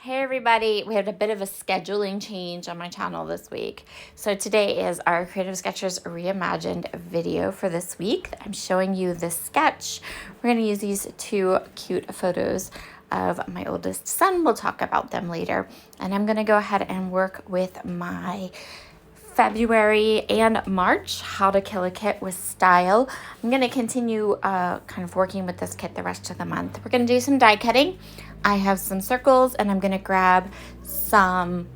Hey everybody, we had a bit of a scheduling change on my channel this week. So today is our Creative Sketchers Reimagined video for this week. I'm showing you this sketch. We're going to use these two cute photos of my oldest son. We'll talk about them later. And I'm going to go ahead and work with my February and March How to Kill a Kit with Style. I'm going to continue kind of working with this kit the rest of the month. We're going to do some die cutting. I have some circles and I'm going to grab some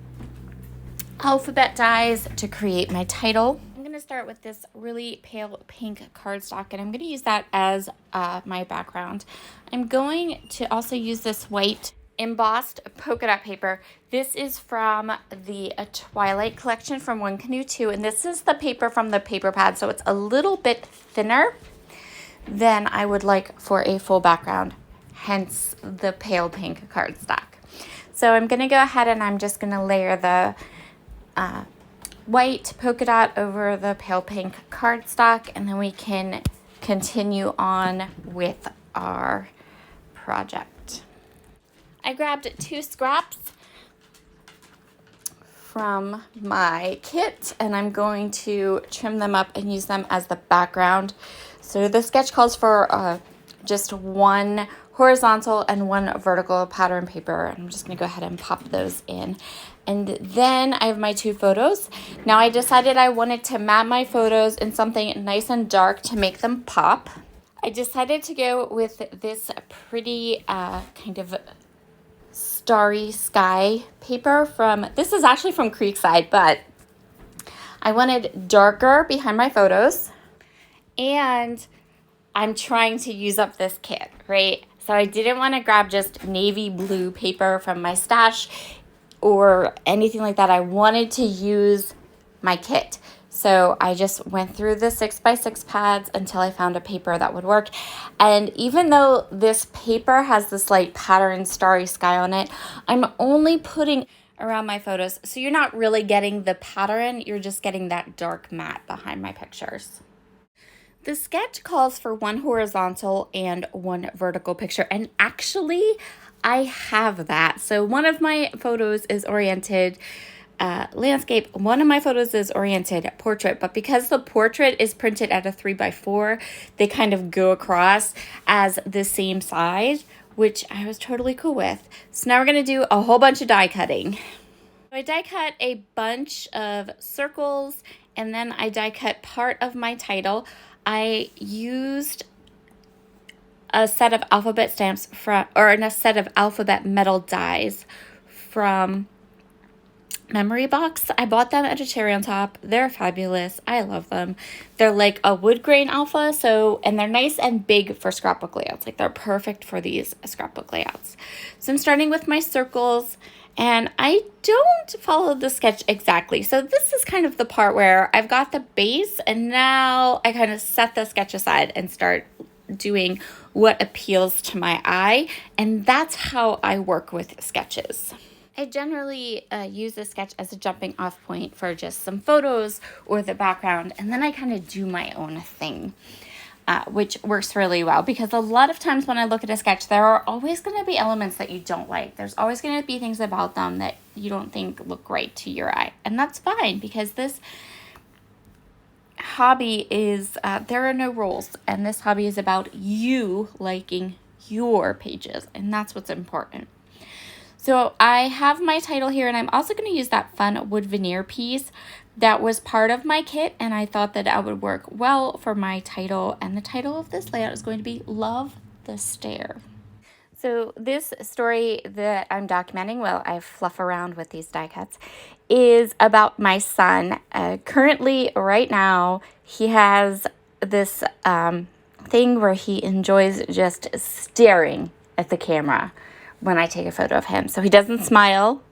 alphabet dies to create my title. I'm going to start with this really pale pink cardstock and I'm going to use that as my background. I'm going to also use this white embossed polka dot paper. This is from the Twilight collection from One Canoe 2, and this is the paper from the paper pad, so it's a little bit thinner than I would like for a full background, hence the pale pink cardstock. So I'm going to go ahead and I'm just going to layer the white polka dot over the pale pink cardstock, and then we can continue on with our project. I grabbed two scraps from my kit and I'm going to trim them up and use them as the background. So the sketch calls for just one horizontal and one vertical pattern paper. I'm just going to go ahead and pop those in. And then I have my two photos. Now I decided I wanted to map my photos in something nice and dark to make them pop. I decided to go with this pretty kind of starry sky paper this is actually from Creekside, but I wanted darker behind my photos and I'm trying to use up this kit, right? So I didn't want to grab just navy blue paper from my stash or anything like that. I wanted to use my kit. So I just went through the 6x6 pads until I found a paper that would work. And even though this paper has this like pattern starry sky on it, I'm only putting around my photos. So you're not really getting the pattern, you're just getting that dark matte behind my pictures. The sketch calls for one horizontal and one vertical picture. And actually, I have that. So one of my photos is oriented landscape. One of my photos is oriented portrait, but because the portrait is printed at a 3x4, they kind of go across as the same size, which I was totally cool with. So now we're going to do a whole bunch of die cutting. I die cut a bunch of circles and then I die cut part of my title. I used a set of alphabet stamps a set of alphabet metal dies from Memory Box. I bought them at a Cherry on Top. They're fabulous. I love them. They're like a wood grain alpha, and they're nice and big for scrapbook layouts. Like they're perfect for these scrapbook layouts. So I'm starting with my circles and I don't follow the sketch exactly. So this is kind of the part where I've got the base and now I kind of set the sketch aside and start doing what appeals to my eye. And that's how I work with sketches. I generally use this sketch as a jumping off point for just some photos or the background, and then I kind of do my own thing, which works really well because a lot of times when I look at a sketch, there are always going to be elements that you don't like. There's always going to be things about them that you don't think look right to your eye, and that's fine because this hobby is, there are no rules, and this hobby is about you liking your pages, and that's what's important. So I have my title here, and I'm also going to use that fun wood veneer piece that was part of my kit, and I thought that it would work well for my title, and the title of this layout is going to be Love the Stare. So this story that I'm documenting while I fluff around with these die cuts is about my son. Currently, right now, he has this thing where he enjoys just staring at the camera when I take a photo of him. So he doesn't smile,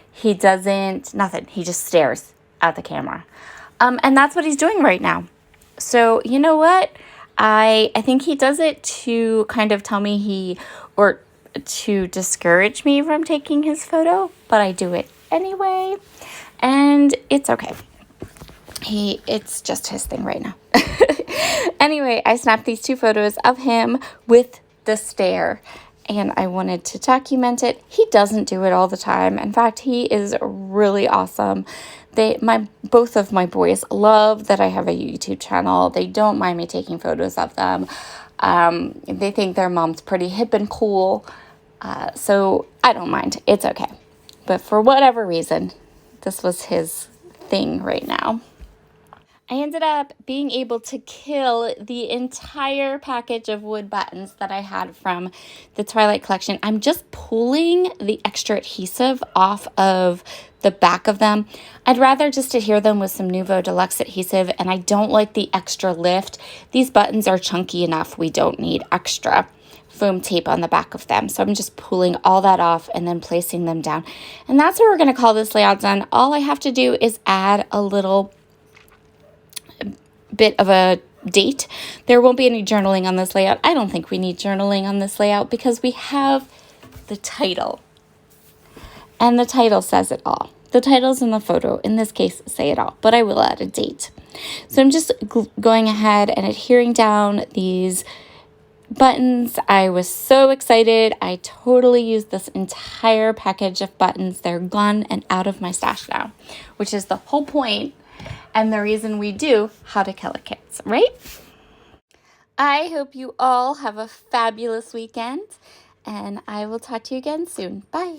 he doesn't, nothing. He just stares at the camera. And that's what he's doing right now. So you know what? I think he does it to kind of tell me or to discourage me from taking his photo, but I do it anyway. And it's okay. It's just his thing right now. Anyway, I snapped these two photos of him with the stare. and I wanted to document it. He doesn't do it all the time. In fact, he is really awesome. Both of my boys love that I have a YouTube channel. They don't mind me taking photos of them. They think their mom's pretty hip and cool. So I don't mind. It's okay. But for whatever reason, this was his thing right now. I ended up being able to kill the entire package of wood buttons that I had from the Twilight collection. I'm just pulling the extra adhesive off of the back of them. I'd rather just adhere them with some Nuvo Deluxe adhesive, and I don't like the extra lift. These buttons are chunky enough. We don't need extra foam tape on the back of them. So I'm just pulling all that off and then placing them down. And that's what we're going to call this layout done. All I have to do is add a little bit of a date. There won't be any journaling on this layout. I don't think we need journaling on this layout because we have the title. And the title says it all. The titles in the photo, in this case, say it all, but I will add a date. So I'm just going ahead and adhering down these buttons. I was so excited. I totally used this entire package of buttons. They're gone and out of my stash now, which is the whole point and the reason we do How to Kill a Kit, right? I hope you all have a fabulous weekend, and I will talk to you again soon. Bye.